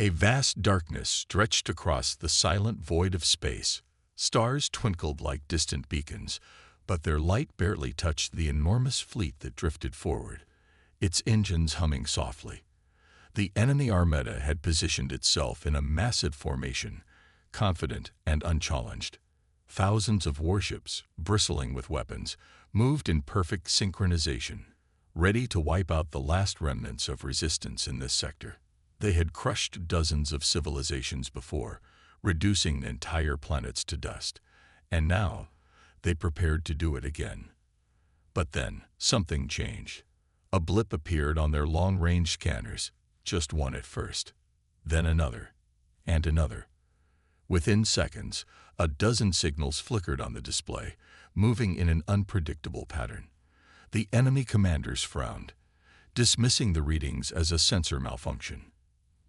A vast darkness stretched across the silent void of space. Stars twinkled like distant beacons, but their light barely touched the enormous fleet that drifted forward, its engines humming softly. The enemy armada had positioned itself in a massive formation, confident and unchallenged. Thousands of warships, bristling with weapons, moved in perfect synchronization, ready to wipe out the last remnants of resistance in this sector. They had crushed dozens of civilizations before, reducing entire planets to dust, and now they prepared to do it again. But then something changed. A blip appeared on their long-range scanners, just one at first, then another, and another. Within seconds, a dozen signals flickered on the display, moving in an unpredictable pattern. The enemy commanders frowned, dismissing the readings as a sensor malfunction.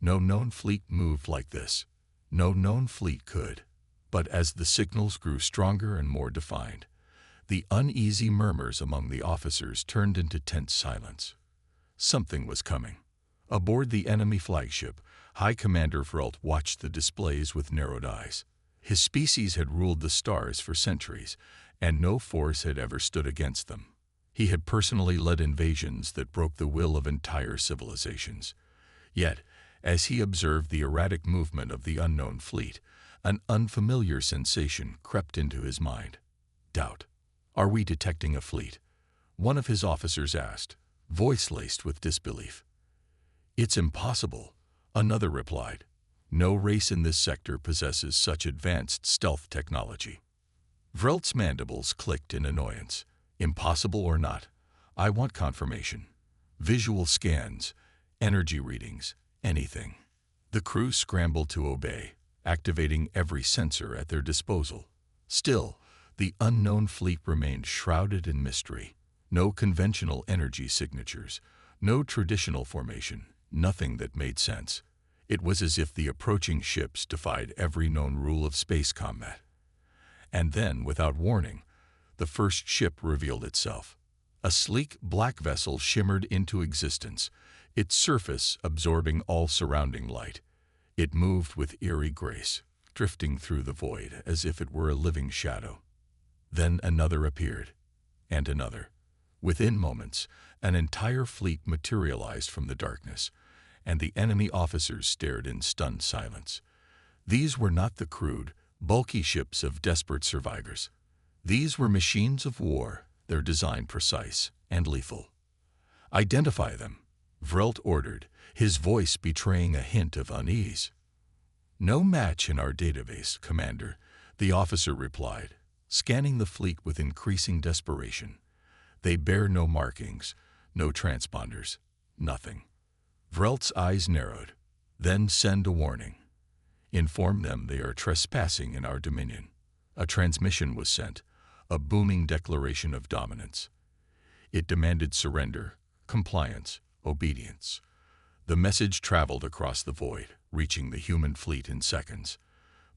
No known fleet moved like this. No known fleet could. But as the signals grew stronger and more defined, the uneasy murmurs among the officers turned into tense silence. Something was coming. Aboard the enemy flagship, High Commander Vrelt watched the displays with narrowed eyes. His species had ruled the stars for centuries, and no force had ever stood against them. He had personally led invasions that broke the will of entire civilizations. Yet, as he observed the erratic movement of the unknown fleet, an unfamiliar sensation crept into his mind. Doubt. "Are we detecting a fleet?" one of his officers asked, voice laced with disbelief. "It's impossible," another replied. "No race in this sector possesses such advanced stealth technology." Vrelt's mandibles clicked in annoyance. "Impossible or not, I want confirmation. Visual scans, energy readings, anything." The crew scrambled to obey, activating every sensor at their disposal. Still, the unknown fleet remained shrouded in mystery. No conventional energy signatures, no traditional formation, nothing that made sense. It was as if the approaching ships defied every known rule of space combat. And then, without warning, the first ship revealed itself. A sleek black vessel shimmered into existence, its surface absorbing all surrounding light. It moved with eerie grace, drifting through the void as if it were a living shadow. Then another appeared, and another. Within moments, an entire fleet materialized from the darkness, and the enemy officers stared in stunned silence. These were not the crude, bulky ships of desperate survivors. These were machines of war, their design precise and lethal. "Identify them," Vrelt ordered, his voice betraying a hint of unease. "No match in our database, Commander," the officer replied, scanning the fleet with increasing desperation. "They bear no markings, no transponders, nothing." Vrelt's eyes narrowed. "Then send a warning. Inform them they are trespassing in our dominion." A transmission was sent, a booming declaration of dominance. It demanded surrender, compliance, obedience. The message traveled across the void, reaching the human fleet in seconds.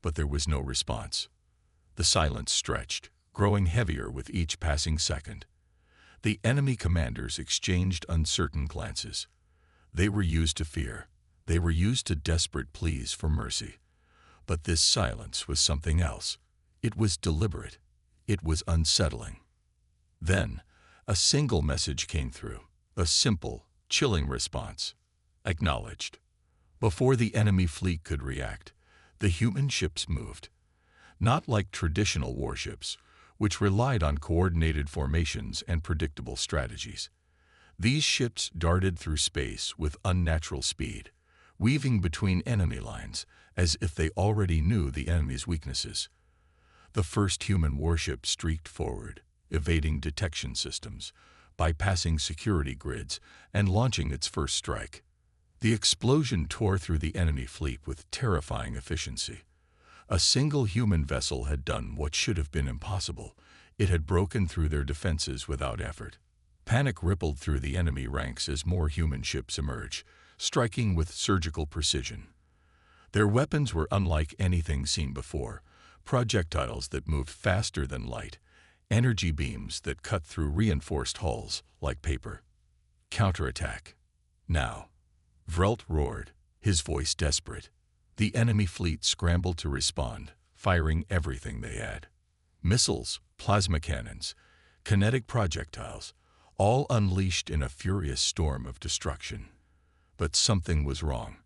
But there was no response. The silence stretched, growing heavier with each passing second. The enemy commanders exchanged uncertain glances. They were used to fear. They were used to desperate pleas for mercy. But this silence was something else. It was deliberate. It was unsettling. Then, a single message came through, a simple, chilling response. Acknowledged. Before the enemy fleet could react, the human ships moved. Not like traditional warships, which relied on coordinated formations and predictable strategies. These ships darted through space with unnatural speed, weaving between enemy lines as if they already knew the enemy's weaknesses. The first human warship streaked forward, evading detection systems, bypassing security grids, and launching its first strike. The explosion tore through the enemy fleet with terrifying efficiency. A single human vessel had done what should have been impossible. It had broken through their defenses without effort. Panic rippled through the enemy ranks as more human ships emerged, striking with surgical precision. Their weapons were unlike anything seen before, projectiles that moved faster than light, energy beams that cut through reinforced hulls like paper. Counterattack. Now. Vrelt roared, his voice desperate. The enemy fleet scrambled to respond, firing everything they had. Missiles, plasma cannons, kinetic projectiles, all unleashed in a furious storm of destruction. But something was wrong.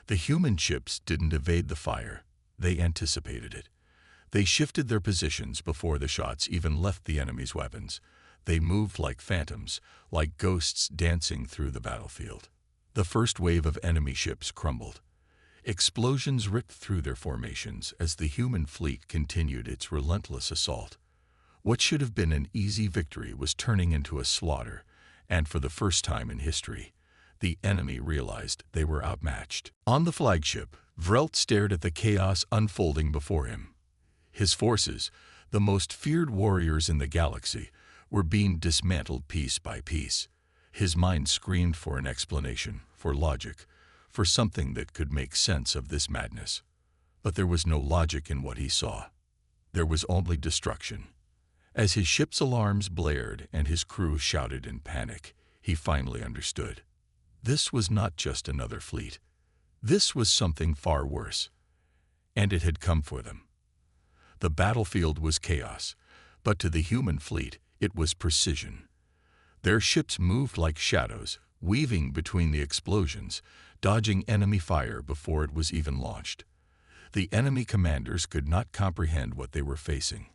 The human ships didn't evade the fire. They anticipated it. They shifted their positions before the shots even left the enemy's weapons. They moved like phantoms, like ghosts dancing through the battlefield. The first wave of enemy ships crumbled. Explosions ripped through their formations as the human fleet continued its relentless assault. What should have been an easy victory was turning into a slaughter, and for the first time in history, the enemy realized they were outmatched. On the flagship, Vrelt stared at the chaos unfolding before him. His forces, the most feared warriors in the galaxy, were being dismantled piece by piece. His mind screamed for an explanation, for logic, for something that could make sense of this madness. But there was no logic in what he saw. There was only destruction. As his ship's alarms blared and his crew shouted in panic, he finally understood. This was not just another fleet. This was something far worse. And it had come for them. The battlefield was chaos, but to the human fleet, it was precision. Their ships moved like shadows, weaving between the explosions, dodging enemy fire before it was even launched. The enemy commanders could not comprehend what they were facing.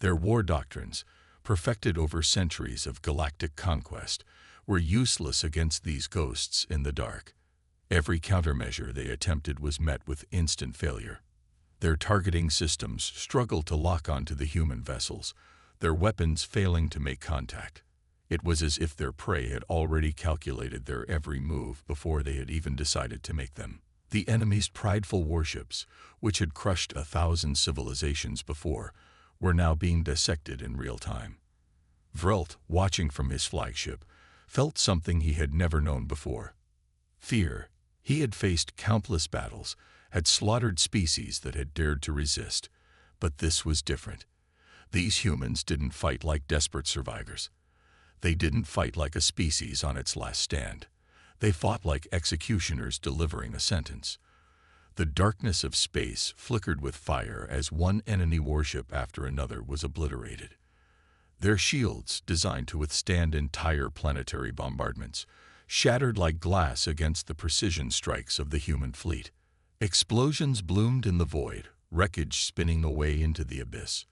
Their war doctrines, perfected over centuries of galactic conquest, were useless against these ghosts in the dark. Every countermeasure they attempted was met with instant failure. Their targeting systems struggled to lock onto the human vessels, their weapons failing to make contact. It was as if their prey had already calculated their every move before they had even decided to make them. The enemy's prideful warships, which had crushed 1,000 civilizations before, were now being dissected in real time. Vrelt, watching from his flagship, felt something he had never known before. Fear. He had faced countless battles, had slaughtered species that had dared to resist. But this was different. These humans didn't fight like desperate survivors. They didn't fight like a species on its last stand. They fought like executioners delivering a sentence. The darkness of space flickered with fire as one enemy warship after another was obliterated. Their shields, designed to withstand entire planetary bombardments, shattered like glass against the precision strikes of the human fleet. Explosions bloomed in the void, wreckage spinning away into the abyss.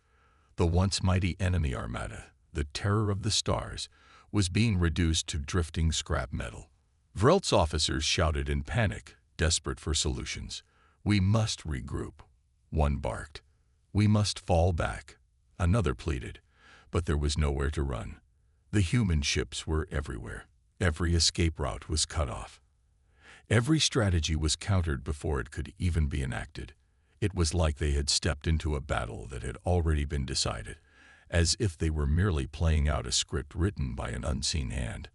The once mighty enemy armada, the terror of the stars, was being reduced to drifting scrap metal. Vrelt's officers shouted in panic, desperate for solutions. "We must regroup," one barked. "We must fall back," another pleaded. But there was nowhere to run. The human ships were everywhere. Every escape route was cut off. Every strategy was countered before it could even be enacted. It was like they had stepped into a battle that had already been decided, as if they were merely playing out a script written by an unseen hand.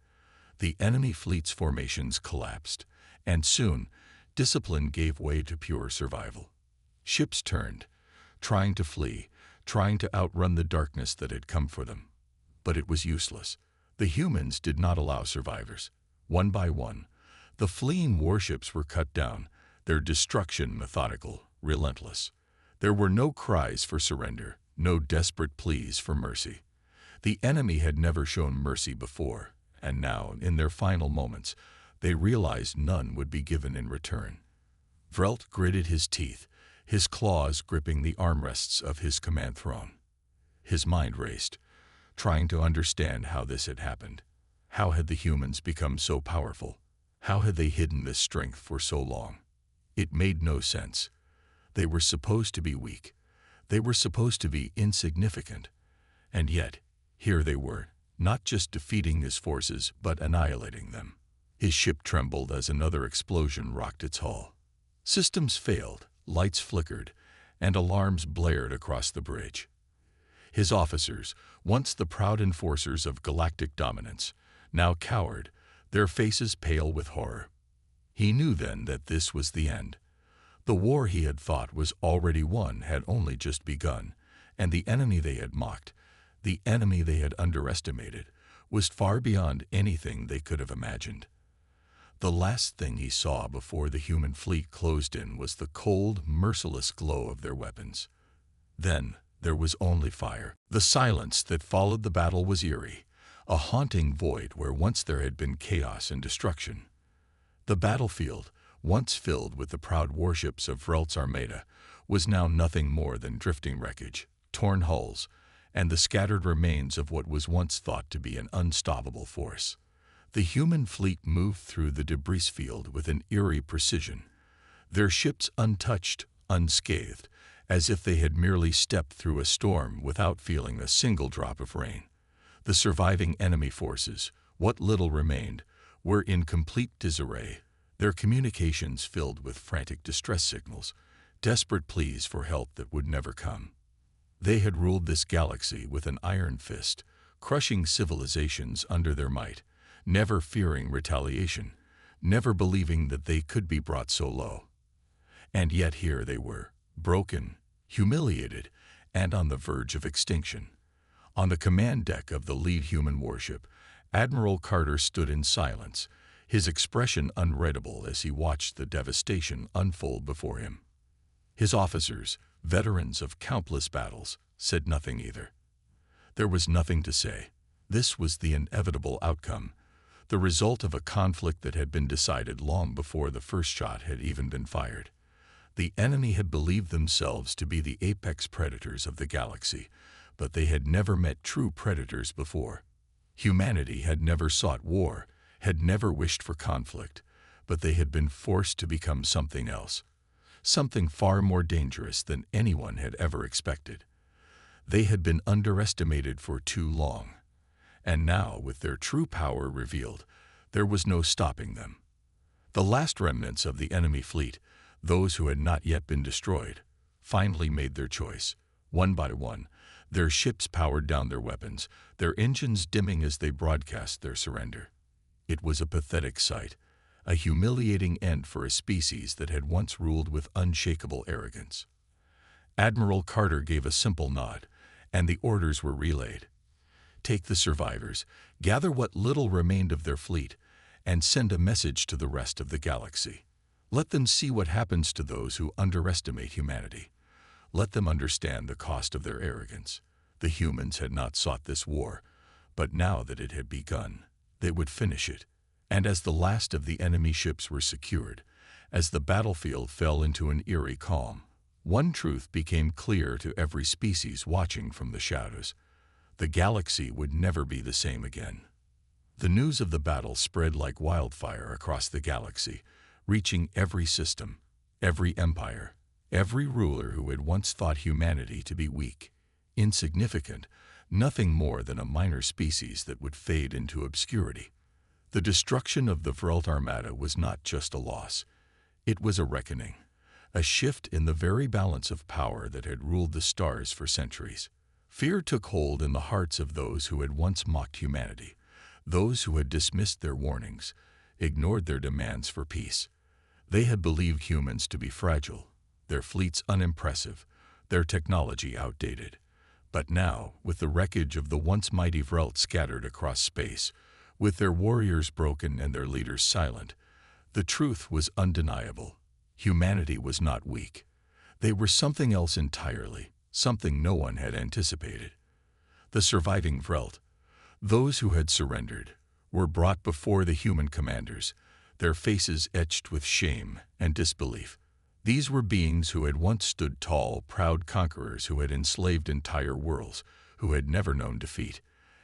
The enemy fleet's formations collapsed, and soon, discipline gave way to pure survival. Ships turned, trying to flee, trying to outrun the darkness that had come for them. But it was useless. The humans did not allow survivors. One by one, the fleeing warships were cut down, their destruction methodical, relentless. There were no cries for surrender, no desperate pleas for mercy. The enemy had never shown mercy before, and now, in their final moments, they realized none would be given in return. Vrelt gritted his teeth, his claws gripping the armrests of his command throne. His mind raced, trying to understand how this had happened. How had the humans become so powerful? How had they hidden this strength for so long? It made no sense. They were supposed to be weak. They were supposed to be insignificant. And yet, here they were, not just defeating his forces, but annihilating them. His ship trembled as another explosion rocked its hull. Systems failed, lights flickered, and alarms blared across the bridge. His officers, once the proud enforcers of galactic dominance, now cowered, their faces pale with horror. He knew then that this was the end. The war he had thought was already won had only just begun, and the enemy they had mocked, the enemy they had underestimated, was far beyond anything they could have imagined. The last thing he saw before the human fleet closed in was the cold, merciless glow of their weapons. Then there was only fire. The silence that followed the battle was eerie, a haunting void where once there had been chaos and destruction. The battlefield, once filled with the proud warships of Vrelt's armada, was now nothing more than drifting wreckage, torn hulls, and the scattered remains of what was once thought to be an unstoppable force. The human fleet moved through the debris field with an eerie precision, their ships untouched, unscathed, as if they had merely stepped through a storm without feeling a single drop of rain. The surviving enemy forces, what little remained, were in complete disarray, their communications filled with frantic distress signals, desperate pleas for help that would never come. They had ruled this galaxy with an iron fist, crushing civilizations under their might, never fearing retaliation, never believing that they could be brought so low. And yet here they were, broken, humiliated, and on the verge of extinction. On the command deck of the lead human warship, Admiral Carter stood in silence, his expression unreadable as he watched the devastation unfold before him. His officers, veterans of countless battles, said nothing either. There was nothing to say. This was the inevitable outcome, the result of a conflict that had been decided long before the first shot had even been fired. The enemy had believed themselves to be the apex predators of the galaxy, but they had never met true predators before. Humanity had never sought war, had never wished for conflict, but they had been forced to become something else, something far more dangerous than anyone had ever expected. They had been underestimated for too long, and now, with their true power revealed, there was no stopping them. The last remnants of the enemy fleet, those who had not yet been destroyed, finally made their choice. One by one, their ships powered down their weapons, their engines dimming as they broadcast their surrender. It was a pathetic sight, a humiliating end for a species that had once ruled with unshakable arrogance. Admiral Carter gave a simple nod, and the orders were relayed. Take the survivors, gather what little remained of their fleet, and send a message to the rest of the galaxy. Let them see what happens to those who underestimate humanity. Let them understand the cost of their arrogance. The humans had not sought this war, but now that it had begun, they would finish it. And as the last of the enemy ships were secured, as the battlefield fell into an eerie calm, one truth became clear to every species watching from the shadows. The galaxy would never be the same again. The news of the battle spread like wildfire across the galaxy, reaching every system, every empire, every ruler who had once thought humanity to be weak, insignificant, nothing more than a minor species that would fade into obscurity. The destruction of the Vrelt Armada was not just a loss. It was a reckoning, a shift in the very balance of power that had ruled the stars for centuries. Fear took hold in the hearts of those who had once mocked humanity, those who had dismissed their warnings, ignored their demands for peace. They had believed humans to be fragile, their fleets unimpressive, their technology outdated. But now, with the wreckage of the once mighty Vrelt scattered across space, with their warriors broken and their leaders silent, the truth was undeniable. Humanity was not weak. They were something else entirely, something no one had anticipated. The surviving Vrelt, those who had surrendered, were brought before the human commanders, their faces etched with shame and disbelief. These were beings who had once stood tall, proud conquerors who had enslaved entire worlds, who had never known defeat.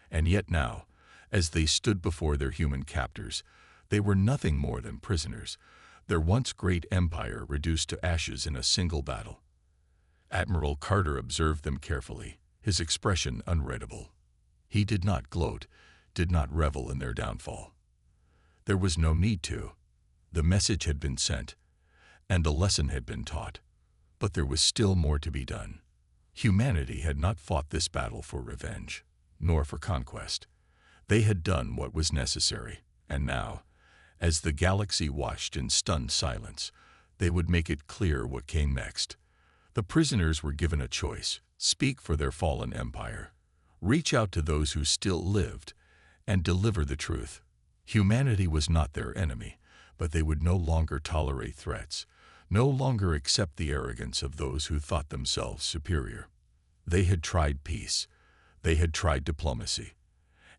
And yet now, as they stood before their human captors, they were nothing more than prisoners, their once great empire reduced to ashes in a single battle. Admiral Carter observed them carefully, his expression unreadable. He did not gloat, did not revel in their downfall. There was no need to. The message had been sent, and a lesson had been taught. But there was still more to be done. Humanity had not fought this battle for revenge, nor for conquest. They had done what was necessary, and now, as the galaxy watched in stunned silence, they would make it clear what came next. The prisoners were given a choice: speak for their fallen empire, reach out to those who still lived, and deliver the truth. Humanity was not their enemy, but they would no longer tolerate threats, no longer accept the arrogance of those who thought themselves superior. They had tried peace, they had tried diplomacy,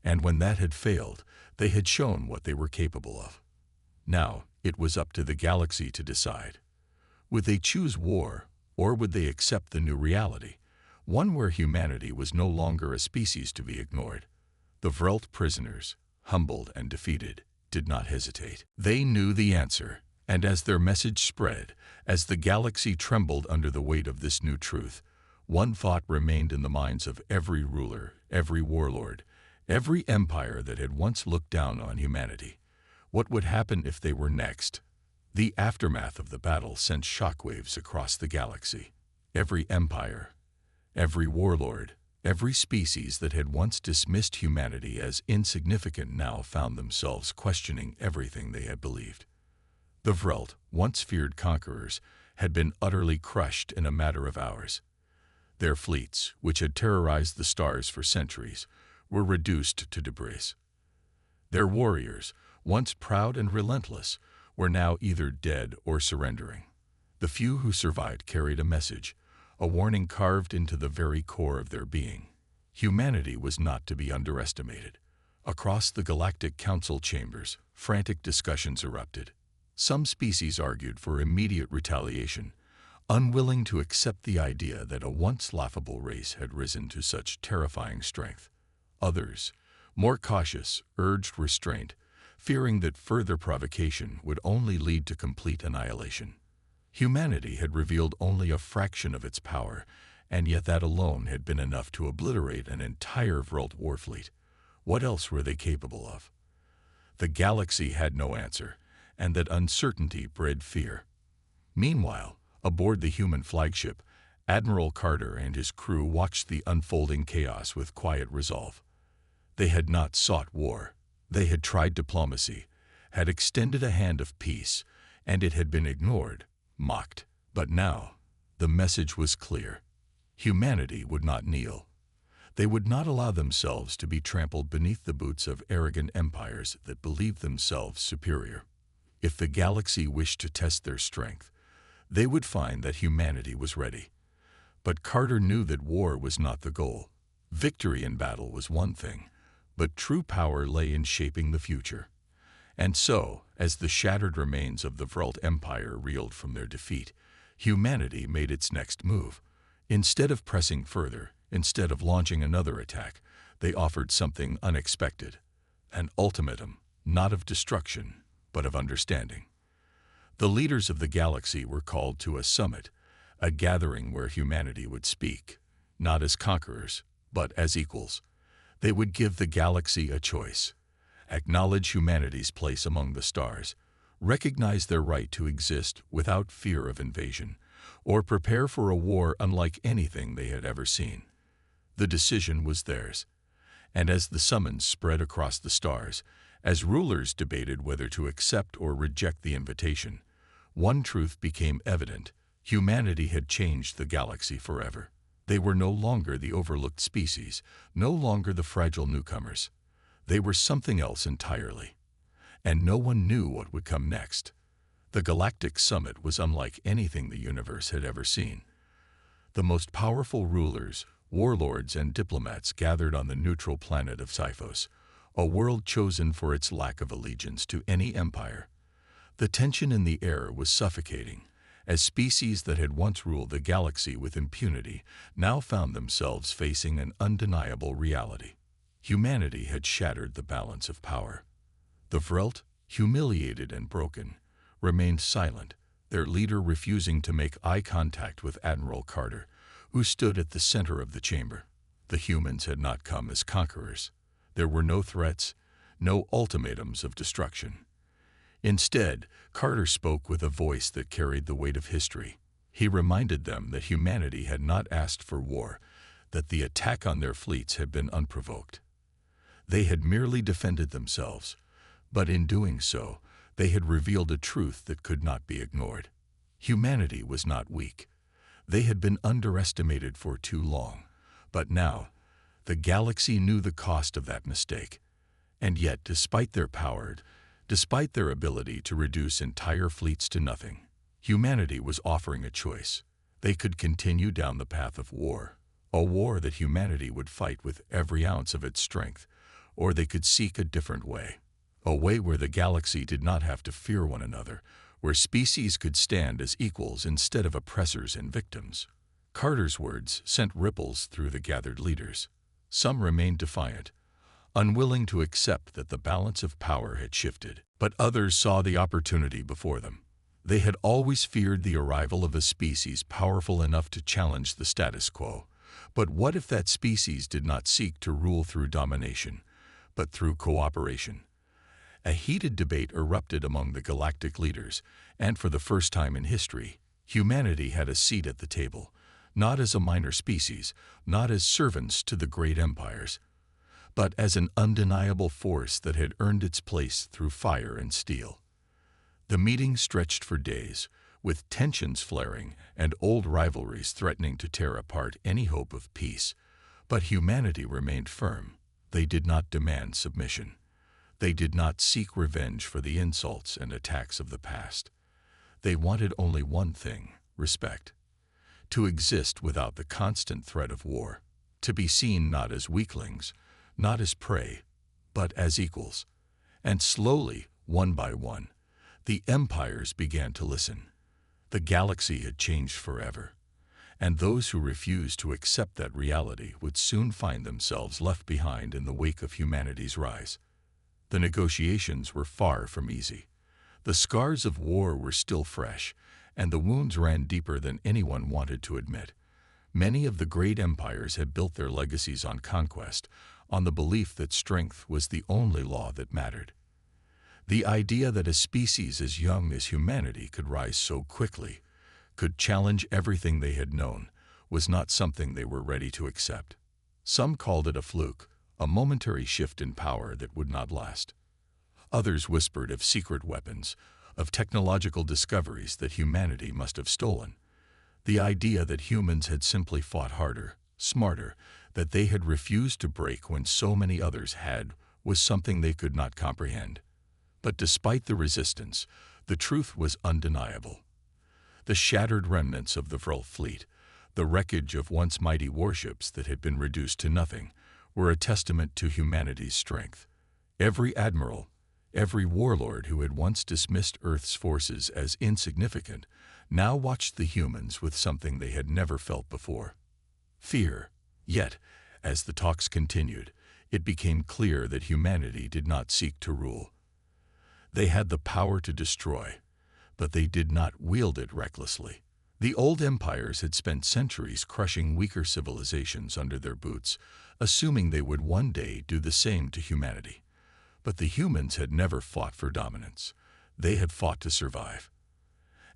and when that had failed, they had shown what they were capable of. Now, it was up to the galaxy to decide. Would they choose war, or would they accept the new reality, one where humanity was no longer a species to be ignored? The Vrelt prisoners, humbled and defeated, did not hesitate. They knew the answer, and as their message spread, as the galaxy trembled under the weight of this new truth, one thought remained in the minds of every ruler, every warlord, every empire that had once looked down on humanity. What would happen if they were next? The aftermath of the battle sent shockwaves across the galaxy. Every empire, every warlord, every species that had once dismissed humanity as insignificant now found themselves questioning everything they had believed. The Vrelt, once feared conquerors, had been utterly crushed in a matter of hours. Their fleets, which had terrorized the stars for centuries, were reduced to debris. Their warriors, once proud and relentless, were now either dead or surrendering. The few who survived carried a message, a warning carved into the very core of their being. Humanity was not to be underestimated. Across the Galactic Council chambers, frantic discussions erupted. Some species argued for immediate retaliation, unwilling to accept the idea that a once laughable race had risen to such terrifying strength. Others, more cautious, urged restraint, fearing that further provocation would only lead to complete annihilation. Humanity had revealed only a fraction of its power, and yet that alone had been enough to obliterate an entire Vrelt warfleet. What else were they capable of? The galaxy had no answer, and that uncertainty bred fear. Meanwhile, aboard the human flagship, Admiral Carter and his crew watched the unfolding chaos with quiet resolve. They had not sought war. They had tried diplomacy, had extended a hand of peace, and it had been ignored, mocked. But now, the message was clear. Humanity would not kneel. They would not allow themselves to be trampled beneath the boots of arrogant empires that believed themselves superior. If the galaxy wished to test their strength, they would find that humanity was ready. But Carter knew that war was not the goal. Victory in battle was one thing, but true power lay in shaping the future. And so, as the shattered remains of the Vrelt Empire reeled from their defeat, humanity made its next move. Instead of pressing further, instead of launching another attack, they offered something unexpected, an ultimatum, not of destruction, but of understanding. The leaders of the galaxy were called to a summit, a gathering where humanity would speak, not as conquerors, but as equals. They would give the galaxy a choice: acknowledge humanity's place among the stars, recognize their right to exist without fear of invasion, or prepare for a war unlike anything they had ever seen. The decision was theirs, and as the summons spread across the stars, as rulers debated whether to accept or reject the invitation, one truth became evident: humanity had changed the galaxy forever. They were no longer the overlooked species, no longer the fragile newcomers. They were something else entirely. And no one knew what would come next. The Galactic Summit was unlike anything the universe had ever seen. The most powerful rulers, warlords, and diplomats gathered on the neutral planet of Sifos, a world chosen for its lack of allegiance to any empire. The tension in the air was suffocating, as species that had once ruled the galaxy with impunity now found themselves facing an undeniable reality. Humanity had shattered the balance of power. The Vrelt, humiliated and broken, remained silent, their leader refusing to make eye contact with Admiral Carter, who stood at the center of the chamber. The humans had not come as conquerors. There were no threats, no ultimatums of destruction. Instead, Carter spoke with a voice that carried the weight of history. He reminded them that humanity had not asked for war, that the attack on their fleets had been unprovoked. They had merely defended themselves, but in doing so, they had revealed a truth that could not be ignored. Humanity was not weak. They had been underestimated for too long, but now, the galaxy knew the cost of that mistake. And yet, despite their power, Despite their ability to reduce entire fleets to nothing, humanity was offering a choice. They could continue down the path of war, a war that humanity would fight with every ounce of its strength, or they could seek a different way, a way where the galaxy did not have to fear one another, where species could stand as equals instead of oppressors and victims. Carter's words sent ripples through the gathered leaders. Some remained defiant, unwilling to accept that the balance of power had shifted, but others saw the opportunity before them. They had always feared the arrival of a species powerful enough to challenge the status quo. But what if that species did not seek to rule through domination, but through cooperation? A heated debate erupted among the galactic leaders, and for the first time in history, humanity had a seat at the table, not as a minor species, not as servants to the great empires, but as an undeniable force that had earned its place through fire and steel. The meeting stretched for days, with tensions flaring and old rivalries threatening to tear apart any hope of peace. But humanity remained firm. They did not demand submission. They did not seek revenge for the insults and attacks of the past. They wanted only one thing: respect. To exist without the constant threat of war. To be seen not as weaklings, not as prey, but as equals. And slowly, one by one, the empires began to listen. The galaxy had changed forever, and those who refused to accept that reality would soon find themselves left behind in the wake of humanity's rise. The negotiations were far from easy. The scars of war were still fresh, and the wounds ran deeper than anyone wanted to admit. Many of the great empires had built their legacies on conquest, on the belief that strength was the only law that mattered. The idea that a species as young as humanity could rise so quickly, could challenge everything they had known, was not something they were ready to accept. Some called it a fluke, a momentary shift in power that would not last. Others whispered of secret weapons, of technological discoveries that humanity must have stolen. The idea that humans had simply fought harder, smarter, that they had refused to break when so many others had, was something they could not comprehend. But despite the resistance, the truth was undeniable. The shattered remnants of the Vril fleet, the wreckage of once mighty warships that had been reduced to nothing, were a testament to humanity's strength. Every admiral, every warlord who had once dismissed Earth's forces as insignificant, now watched the humans with something they had never felt before: fear. Yet, as the talks continued, it became clear that humanity did not seek to rule. They had the power to destroy, but they did not wield it recklessly. The old empires had spent centuries crushing weaker civilizations under their boots, assuming they would one day do the same to humanity. But the humans had never fought for dominance. They had fought to survive.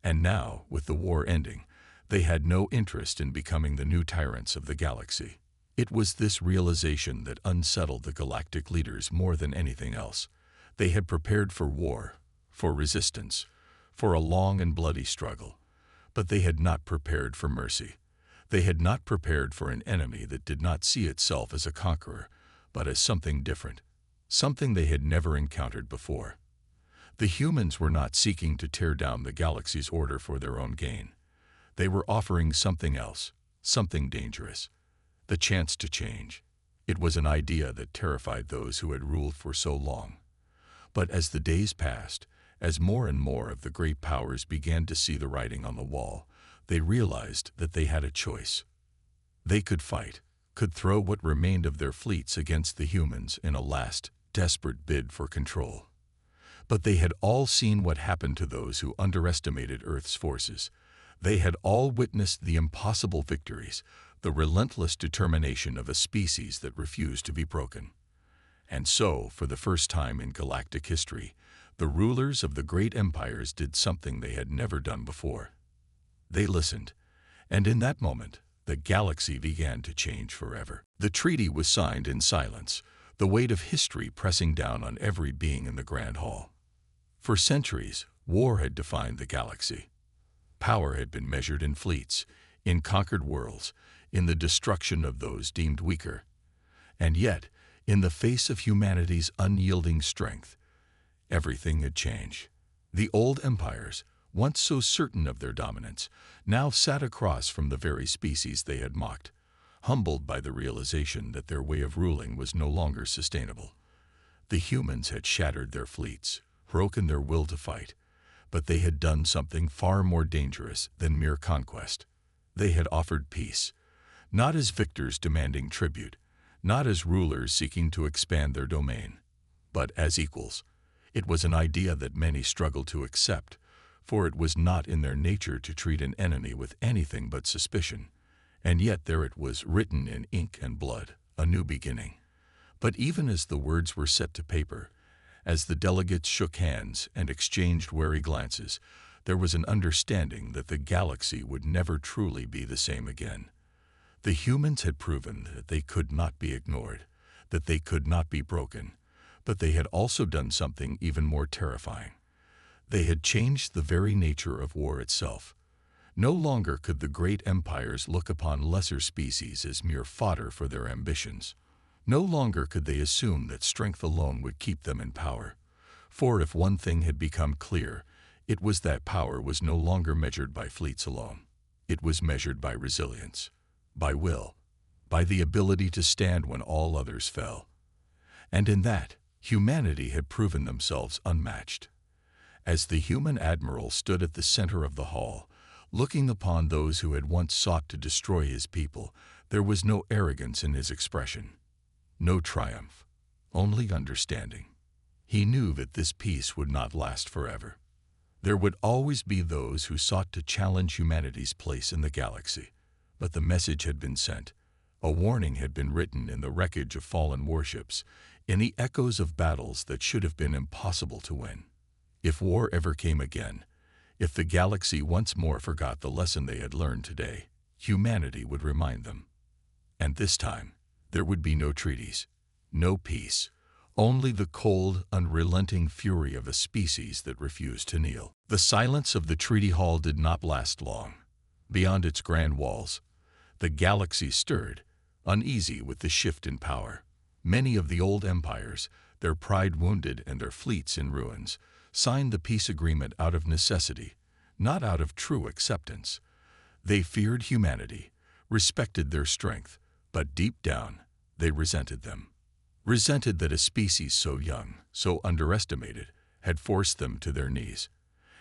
And now, with the war ending, they had no interest in becoming the new tyrants of the galaxy. It was this realization that unsettled the galactic leaders more than anything else. They had prepared for war, for resistance, for a long and bloody struggle. But they had not prepared for mercy. They had not prepared for an enemy that did not see itself as a conqueror, but as something different, something they had never encountered before. The humans were not seeking to tear down the galaxy's order for their own gain. They were offering something else, something dangerous, the chance to change. It was an idea that terrified those who had ruled for so long. But as the days passed, as more and more of the great powers began to see the writing on the wall, they realized that they had a choice. They could fight, could throw what remained of their fleets against the humans in a last, desperate bid for control. But they had all seen what happened to those who underestimated Earth's forces. They had all witnessed the impossible victories, the relentless determination of a species that refused to be broken. And so, for the first time in galactic history, the rulers of the great empires did something they had never done before. They listened, and in that moment, the galaxy began to change forever. The treaty was signed in silence, the weight of history pressing down on every being in the Grand Hall. For centuries, war had defined the galaxy. Power had been measured in fleets, in conquered worlds, in the destruction of those deemed weaker. And yet, in the face of humanity's unyielding strength, Everything had changed. The old empires, once so certain of their dominance, now sat across from the very species they had mocked, humbled by the realization that their way of ruling was no longer sustainable. The humans had shattered their fleets, broken their will to fight, but they had done something far more dangerous than mere conquest. They had offered peace, not as victors demanding tribute, not as rulers seeking to expand their domain, but as equals. It was an idea that many struggled to accept, for it was not in their nature to treat an enemy with anything but suspicion. And yet there it was, written in ink and blood, a new beginning. But even as the words were set to paper, as the delegates shook hands and exchanged wary glances, there was an understanding that the galaxy would never truly be the same again. The humans had proven that they could not be ignored, that they could not be broken, but they had also done something even more terrifying. They had changed the very nature of war itself. No longer could the great empires look upon lesser species as mere fodder for their ambitions. No longer could they assume that strength alone would keep them in power. For if one thing had become clear, it was that power was no longer measured by fleets alone. It was measured by resilience, by will, by the ability to stand when all others fell. And in that, humanity had proven themselves unmatched. As the human admiral stood at the center of the hall, looking upon those who had once sought to destroy his people, there was no arrogance in his expression, no triumph, only understanding. He knew that this peace would not last forever. There would always be those who sought to challenge humanity's place in the galaxy, but the message had been sent. A warning had been written in the wreckage of fallen warships, in the echoes of battles that should have been impossible to win. If war ever came again, if the galaxy once more forgot the lesson they had learned today, humanity would remind them. And this time, there would be no treaties, no peace, only the cold, unrelenting fury of a species that refused to kneel. The silence of the treaty hall did not last long. Beyond its grand walls, the galaxy stirred, uneasy with the shift in power. Many of the old empires, their pride wounded and their fleets in ruins, signed the peace agreement out of necessity, not out of true acceptance. They feared humanity, respected their strength, but deep down, they resented them. Resented that a species so young, so underestimated, had forced them to their knees.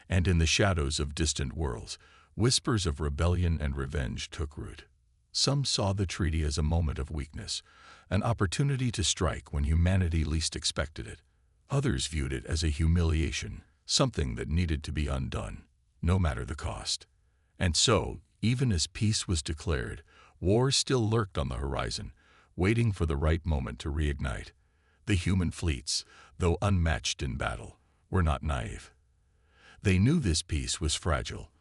And in the shadows of distant worlds, whispers of rebellion and revenge took root. Some saw the treaty as a moment of weakness, an opportunity to strike when humanity least expected it. Others viewed it as a humiliation, something that needed to be undone, no matter the cost. And so, even as peace was declared, war still lurked on the horizon, waiting for the right moment to reignite. The human fleets, though unmatched in battle, were not naive. They knew this peace was fragile,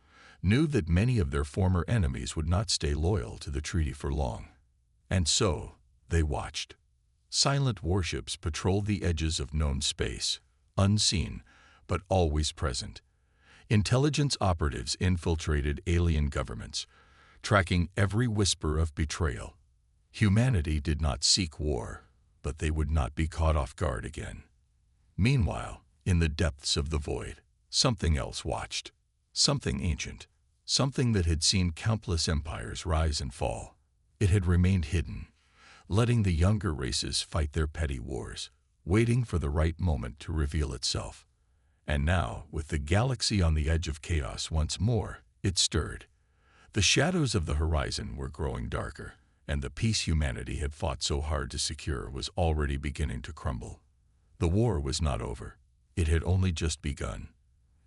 knew that many of their former enemies would not stay loyal to the treaty for long. And so, they watched. Silent warships patrolled the edges of known space, unseen, but always present. Intelligence operatives infiltrated alien governments, tracking every whisper of betrayal. Humanity did not seek war, but they would not be caught off guard again. Meanwhile, in the depths of the void, something else watched. Something ancient, something that had seen countless empires rise and fall. It had remained hidden, letting the younger races fight their petty wars, waiting for the right moment to reveal itself. And now, with the galaxy on the edge of chaos once more, it stirred. The shadows of the horizon were growing darker, and the peace humanity had fought so hard to secure was already beginning to crumble. The war was not over. It had only just begun.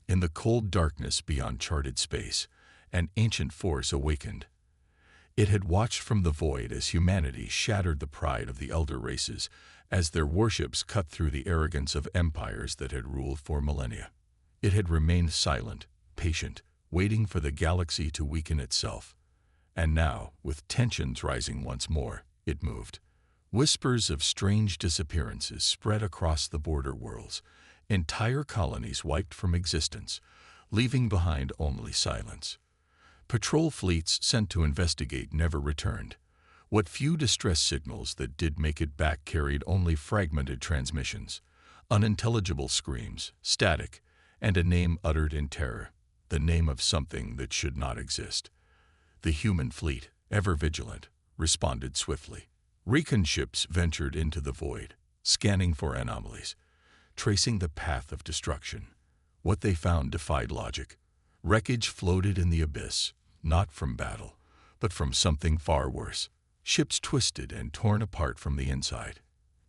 In the cold darkness beyond charted space, an ancient force awakened. It had watched from the void as humanity shattered the pride of the elder races, as their warships cut through the arrogance of empires that had ruled for millennia. It had remained silent, patient, waiting for the galaxy to weaken itself. And now, with tensions rising once more, it moved. Whispers of strange disappearances spread across the border worlds, entire colonies wiped from existence, leaving behind only silence. Patrol fleets sent to investigate never returned. What few distress signals that did make it back carried only fragmented transmissions. Unintelligible screams, static, and a name uttered in terror, the name of something that should not exist. The human fleet, ever vigilant, responded swiftly. Recon ships ventured into the void, scanning for anomalies, tracing the path of destruction. What they found defied logic. Wreckage floated in the abyss, not from battle, but from something far worse. Ships twisted and torn apart from the inside.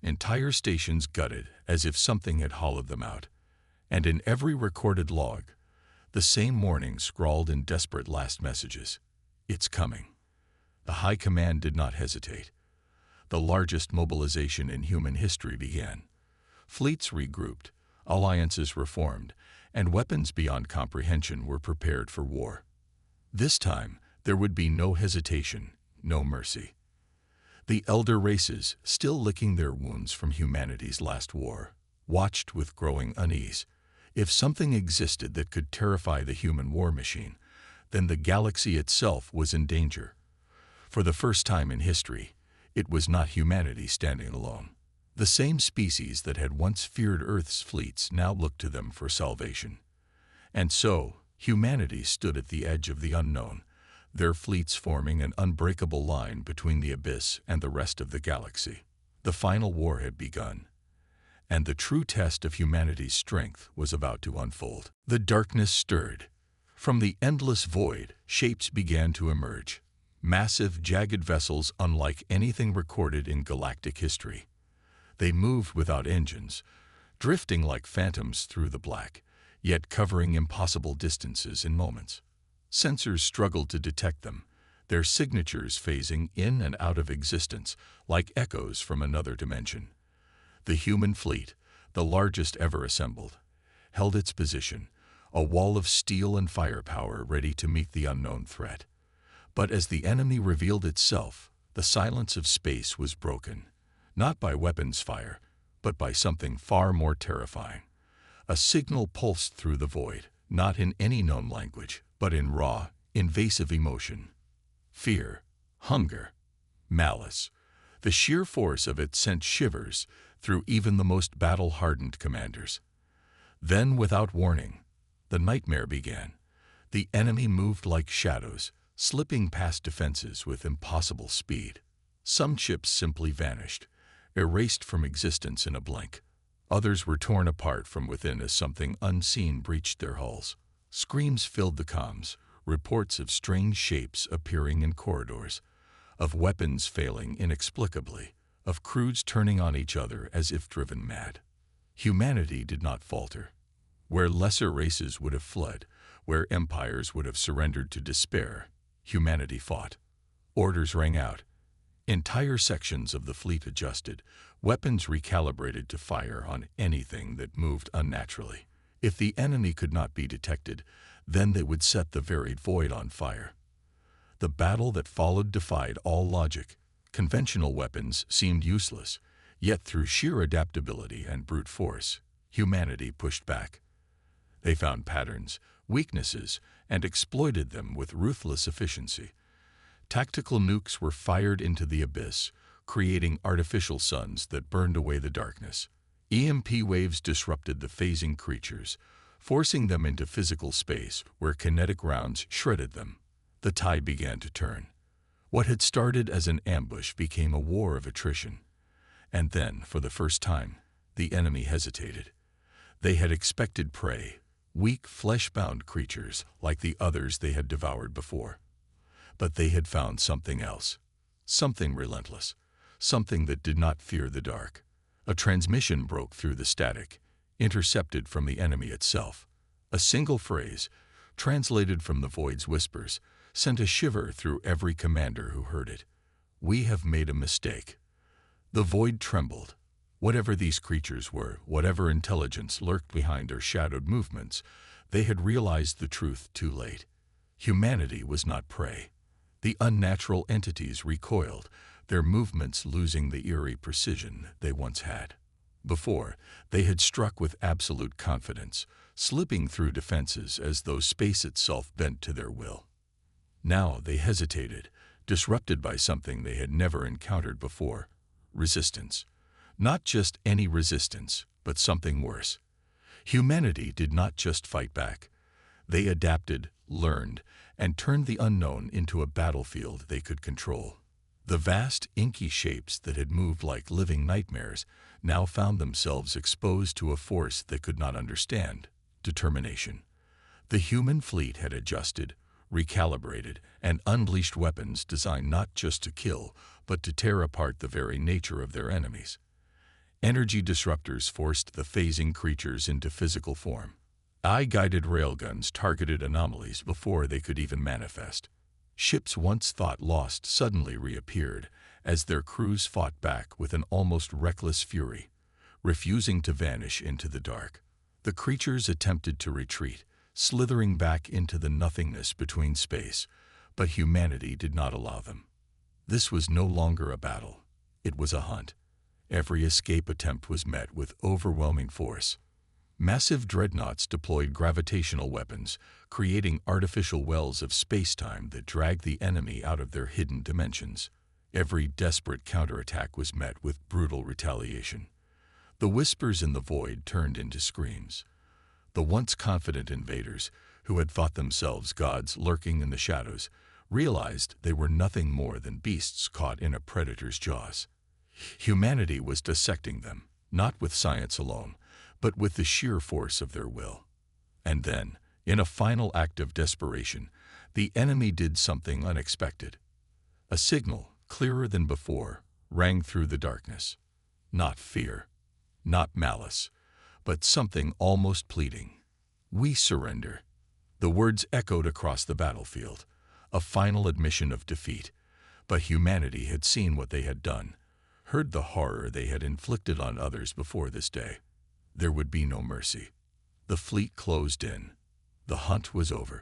Entire stations gutted as if something had hollowed them out. And in every recorded log, the same morning scrawled in desperate last messages, "It's coming." The High Command did not hesitate. The largest mobilization in human history began. Fleets regrouped, alliances reformed, and weapons beyond comprehension were prepared for war. This time, there would be no hesitation, no mercy. The elder races, still licking their wounds from humanity's last war, watched with growing unease. If something existed that could terrify the human war machine, then the galaxy itself was in danger. For the first time in history, it was not humanity standing alone. The same species that had once feared Earth's fleets now looked to them for salvation. And so, humanity stood at the edge of the unknown, their fleets forming an unbreakable line between the abyss and the rest of the galaxy. The final war had begun, and the true test of humanity's strength was about to unfold. The darkness stirred. From the endless void, shapes began to emerge. Massive, jagged vessels unlike anything recorded in galactic history. They moved without engines, drifting like phantoms through the black, yet covering impossible distances in moments. Sensors struggled to detect them, their signatures phasing in and out of existence like echoes from another dimension. The human fleet, the largest ever assembled, held its position, a wall of steel and firepower ready to meet the unknown threat. But as the enemy revealed itself, the silence of space was broken, not by weapons fire, but by something far more terrifying. A signal pulsed through the void, not in any known language, but in raw, invasive emotion. Fear, hunger, malice. The sheer force of it sent shivers through even the most battle-hardened commanders. Then, without warning, the nightmare began. The enemy moved like shadows, slipping past defenses with impossible speed. Some ships simply vanished, erased from existence in a blink. Others were torn apart from within as something unseen breached their hulls. Screams filled the comms, reports of strange shapes appearing in corridors, of weapons failing inexplicably, of crews turning on each other as if driven mad. Humanity did not falter. Where lesser races would have fled, where empires would have surrendered to despair, humanity fought. Orders rang out. Entire sections of the fleet adjusted, weapons recalibrated to fire on anything that moved unnaturally. If the enemy could not be detected, then they would set the varied void on fire. The battle that followed defied all logic. Conventional weapons seemed useless, yet through sheer adaptability and brute force, humanity pushed back. They found patterns, weaknesses, and exploited them with ruthless efficiency. Tactical nukes were fired into the abyss, creating artificial suns that burned away the darkness. EMP waves disrupted the phasing creatures, forcing them into physical space where kinetic rounds shredded them. The tide began to turn. What had started as an ambush became a war of attrition. And then, for the first time, the enemy hesitated. They had expected prey, weak, flesh-bound creatures like the others they had devoured before. But they had found something else, something relentless, something that did not fear the dark. A transmission broke through the static, intercepted from the enemy itself. A single phrase, translated from the void's whispers, sent a shiver through every commander who heard it. "We have made a mistake." The void trembled. Whatever these creatures were, whatever intelligence lurked behind their shadowed movements, they had realized the truth too late. Humanity was not prey. The unnatural entities recoiled, their movements losing the eerie precision they once had. Before, they had struck with absolute confidence, slipping through defenses as though space itself bent to their will. Now they hesitated, disrupted by something they had never encountered before: resistance. Not just any resistance, but something worse. Humanity did not just fight back. They adapted, learned, and turned the unknown into a battlefield they could control. The vast, inky shapes that had moved like living nightmares now found themselves exposed to a force they could not understand: determination. The human fleet had adjusted, recalibrated, and unleashed weapons designed not just to kill, but to tear apart the very nature of their enemies. Energy disruptors forced the phasing creatures into physical form. AI-guided railguns targeted anomalies before they could even manifest. Ships once thought lost suddenly reappeared as their crews fought back with an almost reckless fury, refusing to vanish into the dark. The creatures attempted to retreat, slithering back into the nothingness between space, but humanity did not allow them. This was no longer a battle. It was a hunt. Every escape attempt was met with overwhelming force. Massive dreadnoughts deployed gravitational weapons, creating artificial wells of space-time that dragged the enemy out of their hidden dimensions. Every desperate counterattack was met with brutal retaliation. The whispers in the void turned into screams. The once confident invaders, who had thought themselves gods lurking in the shadows, realized they were nothing more than beasts caught in a predator's jaws. Humanity was dissecting them, not with science alone, but with the sheer force of their will. And then, in a final act of desperation, the enemy did something unexpected. A signal, clearer than before, rang through the darkness. Not fear, not malice, but something almost pleading. "We surrender." The words echoed across the battlefield, a final admission of defeat. But humanity had seen what they had done, heard the horror they had inflicted on others before this day. There would be no mercy. The fleet closed in. The hunt was over.